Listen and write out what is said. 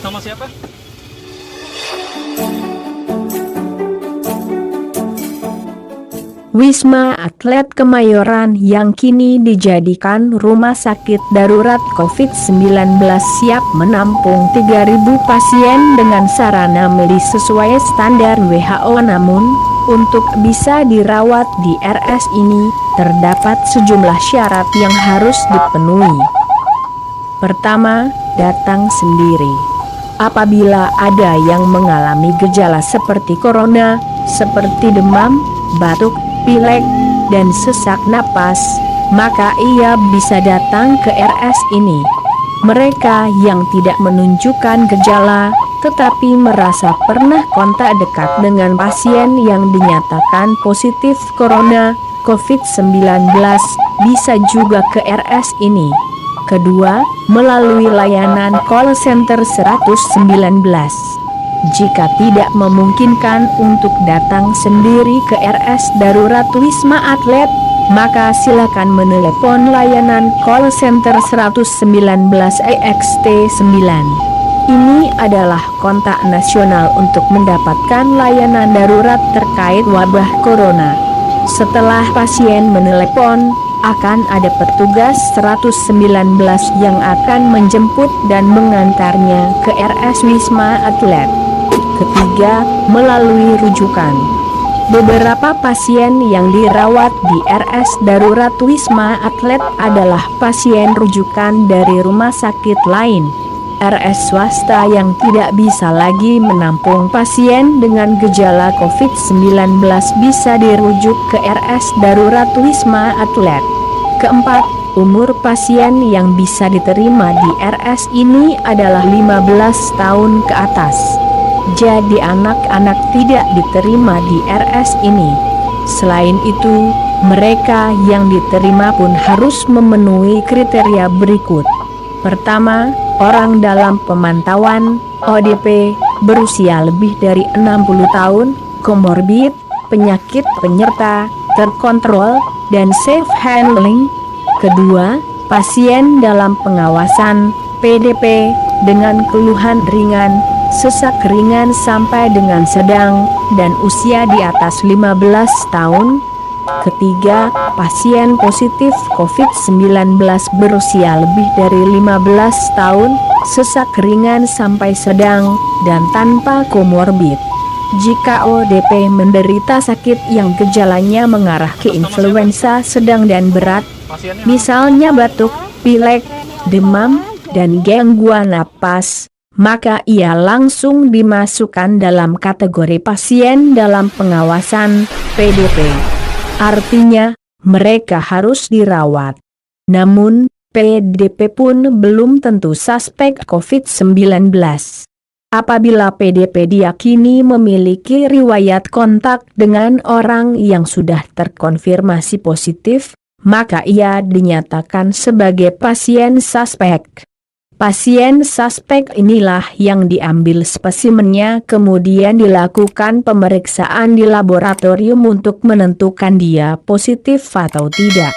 Sama siapa? Wisma Atlet Kemayoran yang kini dijadikan rumah sakit darurat COVID-19 siap menampung 3.000 pasien dengan sarana medis sesuai standar WHO. Namun, untuk bisa dirawat di RS ini, terdapat sejumlah syarat yang harus dipenuhi. Pertama, datang sendiri. Apabila ada yang mengalami gejala seperti corona, seperti demam, batuk, pilek, dan sesak napas, maka ia bisa datang ke RS ini. Mereka yang tidak menunjukkan gejala, tetapi merasa pernah kontak dekat dengan pasien yang dinyatakan positif corona, COVID-19, bisa juga ke RS ini. Kedua, melalui layanan call center 119. Jika tidak memungkinkan untuk datang sendiri ke RS darurat Wisma Atlet, maka silakan menelepon layanan call center 119 EXT 9. Ini adalah kontak nasional untuk mendapatkan layanan darurat terkait wabah corona. Setelah pasien menelepon, akan ada petugas 119 yang akan menjemput dan mengantarnya ke RS Wisma Atlet. Ketiga, melalui rujukan. Beberapa pasien yang dirawat di RS darurat Wisma Atlet adalah pasien rujukan dari rumah sakit lain. RS swasta yang tidak bisa lagi menampung pasien dengan gejala COVID-19 bisa dirujuk ke RS darurat Wisma Atlet. Keempat, umur pasien yang bisa diterima di RS ini adalah 15 tahun ke atas. Jadi anak-anak tidak diterima di RS ini. Selain itu, mereka yang diterima pun harus memenuhi kriteria berikut. Pertama, orang dalam pemantauan ODP, berusia lebih dari 60 tahun, komorbid, penyakit penyerta, terkontrol, dan safe handling. Kedua, pasien dalam pengawasan PDP dengan keluhan ringan, sesak ringan sampai dengan sedang, dan usia di atas 15 tahun. Ketiga, pasien positif COVID-19 berusia lebih dari 15 tahun, sesak ringan sampai sedang, dan tanpa komorbid. Jika ODP menderita sakit yang gejalanya mengarah ke influenza sedang dan berat, misalnya batuk, pilek, demam, dan gangguan napas, maka ia langsung dimasukkan dalam kategori pasien dalam pengawasan PDP. Artinya, mereka harus dirawat. Namun, PDP pun belum tentu suspek COVID-19. Apabila PDP diyakini memiliki riwayat kontak dengan orang yang sudah terkonfirmasi positif, maka ia dinyatakan sebagai pasien suspek. Pasien suspek inilah yang diambil spesimennya kemudian dilakukan pemeriksaan di laboratorium untuk menentukan dia positif atau tidak.